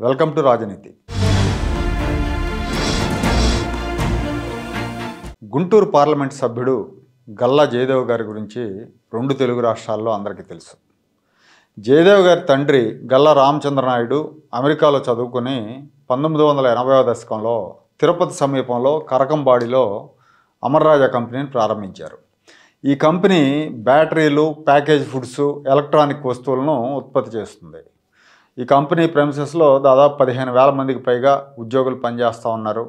Welcome to రాజనీతి. Guntur parliament సభ్యుడు గల్లా జయదేవ్ గారి గురించి రెండు తెలుగు రాష్ట్రాల్లో అందరికీ తెలుసు. జయదేవ్ గారి తండ్రి గల్లా రామచంద్రనాయుడు అమెరికాలో చదువుకుని 1980వ దశకంలో తిరుపతి సమీపంలో కరకంబాడిలో అమర్రాజా కంపెనీని ప్రారంభించారు. ఈ కంపెనీ బ్యాటరీలు, ప్యాకేజ్ ఫుడ్స్, ఎలక్ట్రానిక్ వస్తువులను ఉత్పత్తి చేస్తుంది. ఈ కంపెనీ ప్రెమిసెస్లో దాదాపు 15,000 మందికి పైగా ఉద్యోగులు పనిచేస్తూ ఉన్నారు.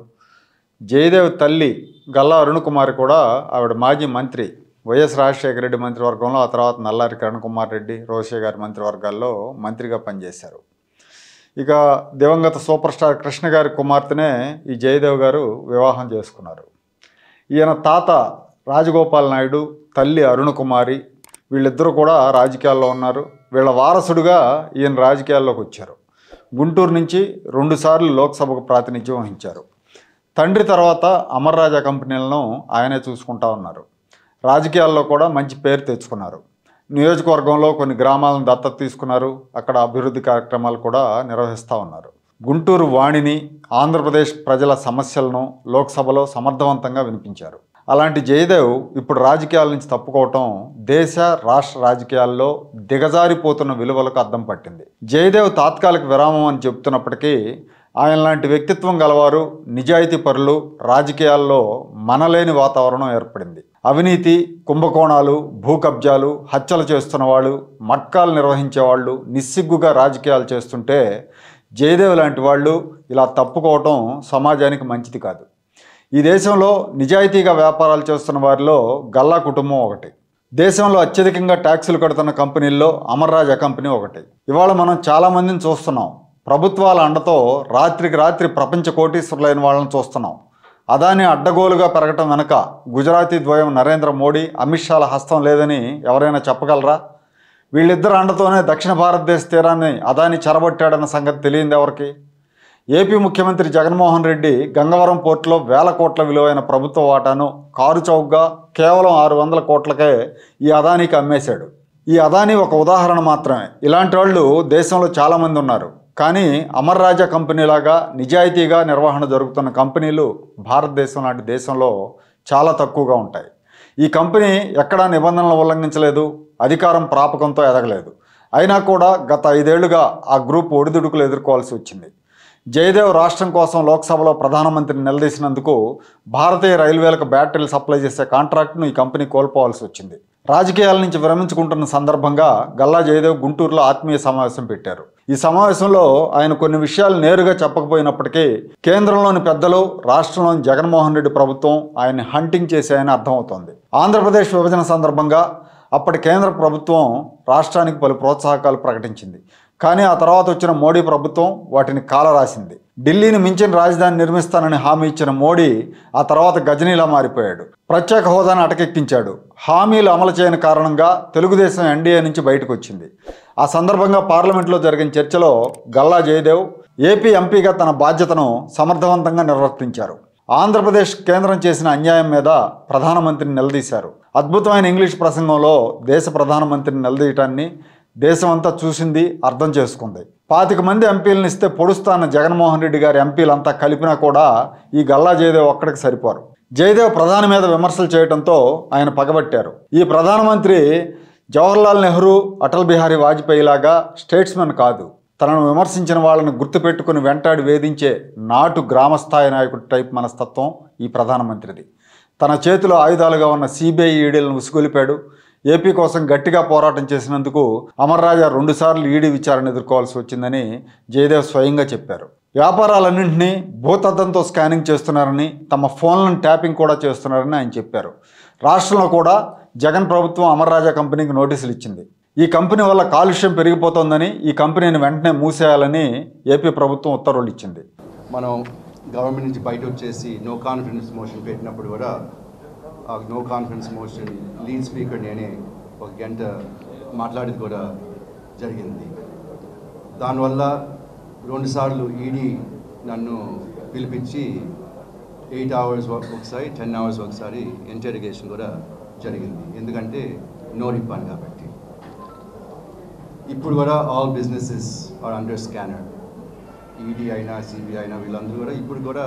జయదేవ్ తల్లి గల్లా అరుణ్ కుమార్ కూడా ఆవిడ మాజీ మంత్రి, వైఎస్ రాజశేఖర రెడ్డి మంత్రివర్గంలో, ఆ తర్వాత నల్లారి కిరణ్ కుమార్ రెడ్డి, రోషే గారి మంత్రివర్గాల్లో మంత్రిగా పనిచేశారు. ఇక దివంగత సూపర్ స్టార్ కృష్ణ గారి కుమార్తెనే ఈ జయదేవ్ గారు వివాహం చేసుకున్నారు. ఈయన తాత రాజగోపాల్ నాయుడు, తల్లి అరుణ్ కుమారి, వీళ్ళిద్దరూ కూడా రాజకీయాల్లో ఉన్నారు. వీళ్ళ వారసుడుగా ఈయన రాజకీయాల్లోకి వచ్చారు. గుంటూరు నుంచి 2 సార్లు లోక్సభకు ప్రాతినిధ్యం వహించారు. తండ్రి తర్వాత అమర్రాజా కంపెనీలను ఆయనే చూసుకుంటా ఉన్నారు. రాజకీయాల్లో కూడా మంచి పేరు తెచ్చుకున్నారు. నియోజకవర్గంలో కొన్ని గ్రామాలను దత్తత తీసుకున్నారు. అక్కడ అభివృద్ధి కార్యక్రమాలు కూడా నిర్వహిస్తూ ఉన్నారు. గుంటూరు వాణిని, ఆంధ్రప్రదేశ్ ప్రజల సమస్యలను లోక్సభలో సమర్థవంతంగా వినిపించారు. అలాంటి జయదేవ్ ఇప్పుడు రాజకీయాల నుంచి తప్పుకోవటం దేశ రాష్ట్ర రాజకీయాల్లో దిగజారిపోతున్న విలువలకు అద్దం పట్టింది. జయదేవ్ తాత్కాలిక విరామం అని చెబుతున్నప్పటికీ ఆయన లాంటి వ్యక్తిత్వం గలవారు, నిజాయితీ పరులు రాజకీయాల్లో మనలేని వాతావరణం ఏర్పడింది. అవినీతి, కుంభకోణాలు, భూ కబ్జాలు, హత్యలు చేస్తున్న వాళ్ళు, మట్కాలు నిర్వహించేవాళ్ళు నిస్సిగ్గుగా రాజకీయాలు చేస్తుంటే జయదేవ్ లాంటి వాళ్ళు ఇలా తప్పుకోవటం సమాజానికి మంచిది కాదు. ఈ దేశంలో నిజాయితీగా వ్యాపారాలు చేస్తున్న వారిలో గల్లా కుటుంబం ఒకటి. దేశంలో అత్యధికంగా ట్యాక్సులు కడుతున్న కంపెనీల్లో అమర్రాజా కంపెనీ ఒకటి. ఇవాళ మనం చాలామందిని చూస్తున్నాం. ప్రభుత్వాల అండతో రాత్రికి రాత్రి ప్రపంచ కోటీశ్వరులైన వాళ్ళని చూస్తున్నాం. అదాని అడ్డగోలుగా పెరగటం వెనక గుజరాతీ ద్వయం నరేంద్ర మోడీ, అమిత్ షాల హస్తం లేదని ఎవరైనా చెప్పగలరా? వీళ్ళిద్దరు అండతోనే దక్షిణ భారతదేశ తీరాన్ని అదాని చెరబట్టాడన్న సంగతి తెలియంది ఎవరికి? ఏపీ ముఖ్యమంత్రి జగన్మోహన్ రెడ్డి గంగవరం పోర్టులో 1,000 కోట్ల విలువైన ప్రభుత్వ వాటాను కారు చౌకగా కేవలం 600 కోట్లకే ఈ అదానికి అమ్మేశాడు. ఈ అదాని ఒక ఉదాహరణ మాత్రమే. ఇలాంటి వాళ్ళు దేశంలో చాలామంది ఉన్నారు. కానీ అమర్రాజా కంపెనీలాగా నిజాయితీగా నిర్వహణ జరుగుతున్న కంపెనీలు భారతదేశం లాంటి దేశంలో చాలా తక్కువగా ఉంటాయి. ఈ కంపెనీ ఎక్కడా నిబంధనలు ఉల్లంఘించలేదు, అధికారం ప్రాపకంతో ఎదగలేదు. అయినా కూడా గత 5 ఏళ్లుగా ఆ గ్రూప్ ఒడిదుడుకులు ఎదుర్కోవాల్సి వచ్చింది. జయదేవ్ రాష్ట్రం కోసం లోక్సభలో ప్రధానమంత్రిని నిలదీసినందుకు భారతీయ రైల్వేలకు బ్యాటరీలు సప్లై చేసే కాంట్రాక్ట్ను ఈ కంపెనీ కోల్పోవాల్సి వచ్చింది. రాజకీయాల నుంచి విరమించుకుంటున్న సందర్భంగా గల్లా జయదేవ్ గుంటూరులో ఆత్మీయ సమావేశం పెట్టారు. ఈ సమావేశంలో ఆయన కొన్ని విషయాలు నేరుగా చెప్పకపోయినప్పటికీ కేంద్రంలోని పెద్దలు, రాష్ట్రంలోని జగన్మోహన్ రెడ్డి ప్రభుత్వం ఆయన్ని హంటింగ్ చేశాయని అర్థమవుతోంది. ఆంధ్రప్రదేశ్ విభజన సందర్భంగా అప్పటి కేంద్ర ప్రభుత్వం రాష్ట్రానికి పలు ప్రోత్సాహకాలు ప్రకటించింది. కానీ ఆ తర్వాత వచ్చిన మోడీ ప్రభుత్వం వాటిని కాలరాసింది. ఢిల్లీని మించిన రాజధాని నిర్మిస్తానని హామీ ఇచ్చిన మోడీ ఆ తర్వాత గజనీలా మారిపోయాడు. ప్రత్యేక హోదాను అటకెక్కించాడు. హామీలు అమలు చేయని కారణంగా తెలుగుదేశం ఎన్డీఏ నుంచి బయటకు వచ్చింది. ఆ సందర్భంగా పార్లమెంట్లో జరిగిన చర్చలో గల్లా జయదేవ్ ఏపీ ఎంపీగా తన బాధ్యతను సమర్థవంతంగా నిర్వర్తించారు. ఆంధ్రప్రదేశ్ కేంద్రం చేసిన అన్యాయం మీద ప్రధానమంత్రిని నిలదీశారు. అద్భుతమైన ఇంగ్లీష్ ప్రసంగంలో దేశ ప్రధానమంత్రిని నిలదీయటాన్ని దేశమంతా చూసింది, అర్థం చేసుకుంది. 25 మంది ఎంపీలను ఇస్తే పొడుస్తాన్న జగన్మోహన్ రెడ్డి గారి ఎంపీలంతా కలిపినా కూడా ఈ గల్లా జయదేవ్ ఒక్కడికి సరిపోరు. జయదేవ్ ప్రధాని మీద విమర్శలు చేయడంతో ఆయన పగబట్టారు. ఈ ప్రధానమంత్రి జవహర్లాల్ నెహ్రూ, అటల్ బిహారీ వాజ్పేయి లాగా స్టేట్స్మెన్ కాదు. తనను విమర్శించిన వాళ్ళని గుర్తుపెట్టుకుని వెంటాడి వేధించే నాటు గ్రామస్థాయి నాయకుడి టైప్ మనస్తత్వం ఈ ప్రధానమంత్రిది. తన చేతిలో ఆయుధాలుగా ఉన్న సిబిఐ, ఈడీలను ఉసుగొలిపాడు. ఏపీ కోసం గట్టిగా పోరాటం చేసినందుకు అమర్రాజా 2 సార్లు ఈడీ విచారణ ఎదుర్కోవాల్సి వచ్చిందని జయదేవ్ స్వయంగా చెప్పారు. వ్యాపారాలన్నింటినీ భూతద్దంతో స్కానింగ్ చేస్తున్నారని, తమ ఫోన్లను ట్యాపింగ్ కూడా చేస్తున్నారని ఆయన చెప్పారు. రాష్ట్రంలో కూడా జగన్ ప్రభుత్వం అమర్రాజా కంపెనీకి నోటీసులు ఇచ్చింది. ఈ కంపెనీ వల్ల కాలుష్యం పెరిగిపోతోందని, ఈ కంపెనీని వెంటనే మూసేయాలని ఏపీ ప్రభుత్వం ఉత్తర్వులు ఇచ్చింది. మనం గవర్నమెంట్ నుంచి బయట వచ్చేసి నో కాన్ఫిడెన్స్ మోషన్ పెట్టినప్పుడు కూడా ఆ no confidence motion lead speaker నేనే 1 గంట మాట్లాడేది కూడా జరిగింది. దానివల్ల 2 సార్లు ఈడీ నన్ను పిలిపించి 8 అవర్స్ ఒకసారి, 10 అవర్స్ ఒకసారి ఇంటెరిగేషన్ కూడా జరిగింది. ఎందుకంటే నో రిఫండ్ కాబట్టి. ఇప్పుడు కూడా all businesses are under scanner. ఈ ఈడీ అయినా సిబిఐ అయినా వీళ్ళందరూ కూడా ఇప్పుడు కూడా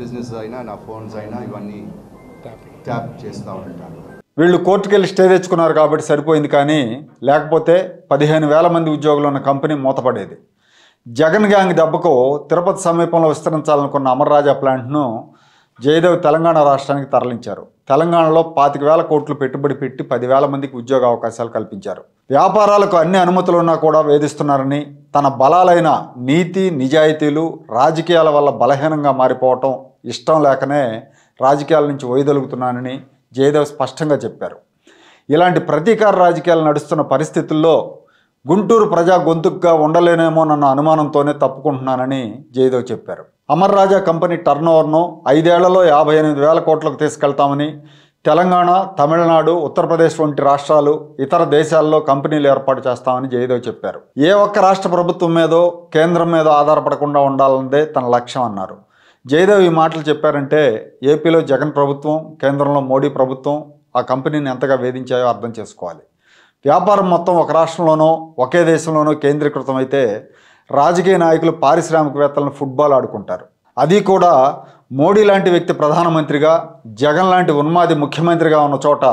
బిజినెస్ అయినా నా ఫోన్స్ అయినా ఇవన్నీ ట్యాప్ చేస్తూ ఉంటారు. వీళ్ళు కోర్టుకు వెళ్ళి స్టే తెచ్చుకున్నారు కాబట్టి సరిపోయింది, కానీ లేకపోతే 15,000 మంది ఉద్యోగులు ఉన్న కంపెనీ మూతపడేది. జగన్ గ్యాంగ్ దెబ్బకు తిరుపతి సమీపంలో విస్తరించాలనుకున్న అమర్ రాజా ప్లాంట్ను జయదేవ్ తెలంగాణ రాష్ట్రానికి తరలించారు. తెలంగాణలో 25,000 కోట్లు పెట్టుబడి పెట్టి 10,000 మందికి ఉద్యోగ అవకాశాలు కల్పించారు. వ్యాపారాలకు అన్ని అనుమతులు ఉన్నా కూడా వేధిస్తున్నారని, తన బలాలైన నీతి నిజాయితీలు రాజకీయాల వల్ల బలహీనంగా మారిపోవటం ఇష్టం లేకనే రాజకీయాల నుంచి వైదొలుగుతున్నానని జయదేవ్ స్పష్టంగా చెప్పారు. ఇలాంటి ప్రతీకార రాజకీయాలు నడుస్తున్న పరిస్థితుల్లో గుంటూరు ప్రజా గొంతుకుగా ఉండలేనేమోనన్న అనుమానంతోనే తప్పుకుంటున్నానని జయదేవ్ చెప్పారు. అమర్ రాజా కంపెనీ టర్నోవర్ను 5 ఏళ్లలో 58,000 కోట్లకు తీసుకెళ్తామని, తెలంగాణ, తమిళనాడు, ఉత్తరప్రదేశ్ వంటి రాష్ట్రాలు, ఇతర దేశాల్లో కంపెనీలు ఏర్పాటు చేస్తామని జయదేవ్ చెప్పారు. ఏ ఒక్క రాష్ట్ర ప్రభుత్వం మీదో కేంద్రం మీద ఆధారపడకుండా ఉండాలన్నదే తన లక్ష్యం అన్నారు. జయదేవ్ ఈ మాటలు చెప్పారంటే ఏపీలో జగన్ ప్రభుత్వం, కేంద్రంలో మోడీ ప్రభుత్వం ఆ కంపెనీని ఎంతగా వేధించాయో అర్థం చేసుకోవాలి. వ్యాపారం మొత్తం ఒక రాష్ట్రంలోనో ఒకే దేశంలోనో కేంద్రీకృతం అయితే రాజకీయ నాయకులు పారిశ్రామికవేత్తలను ఫుట్బాల్ ఆడుకుంటారు. అది కూడా మోడీ లాంటి వ్యక్తి ప్రధానమంత్రిగా, జగన్ లాంటి ఉన్మాది ముఖ్యమంత్రిగా ఉన్న చోట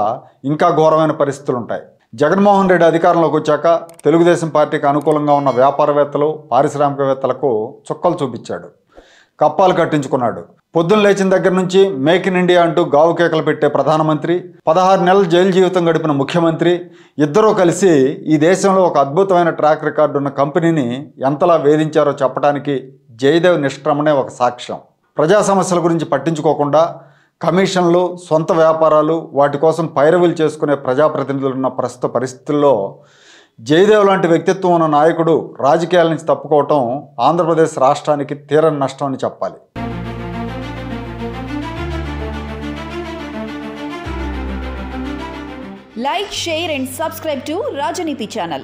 ఇంకా ఘోరమైన పరిస్థితులు ఉంటాయి. జగన్మోహన్ రెడ్డి అధికారంలోకి వచ్చాక తెలుగుదేశం పార్టీకి అనుకూలంగా ఉన్న వ్యాపారవేత్తలు, పారిశ్రామికవేత్తలకు చుక్కలు చూపించాడు, కప్పాలు కట్టించుకున్నాడు. పొద్దున్న లేచిన దగ్గర నుంచి మేక్ ఇన్ ఇండియా అంటూ గావు కేకలు పెట్టే ప్రధానమంత్రి, 16 నెలలు జైలు జీవితం గడిపిన ముఖ్యమంత్రి ఇద్దరూ కలిసి ఈ దేశంలో ఒక అద్భుతమైన ట్రాక్ రికార్డు ఉన్న కంపెనీని ఎంతలా వేధించారో చెప్పడానికి జయదేవ్ నిష్క్రమణే ఒక సాక్ష్యం. ప్రజా సమస్యల గురించి పట్టించుకోకుండా కమిషన్లు, సొంత వ్యాపారాలు, వాటి కోసం పైరవీలు చేసుకునే ప్రజాప్రతినిధులున్న ప్రస్తుత పరిస్థితుల్లో జయదేవ్ లాంటి వ్యక్తిత్వం ఉన్న నాయకుడు రాజకీయాల నుంచి తప్పుకోవటం ఆంధ్రప్రదేశ్ రాష్ట్రానికి తీరని నష్టం అని చెప్పాలి. Like, share and subscribe to Rajaniti channel.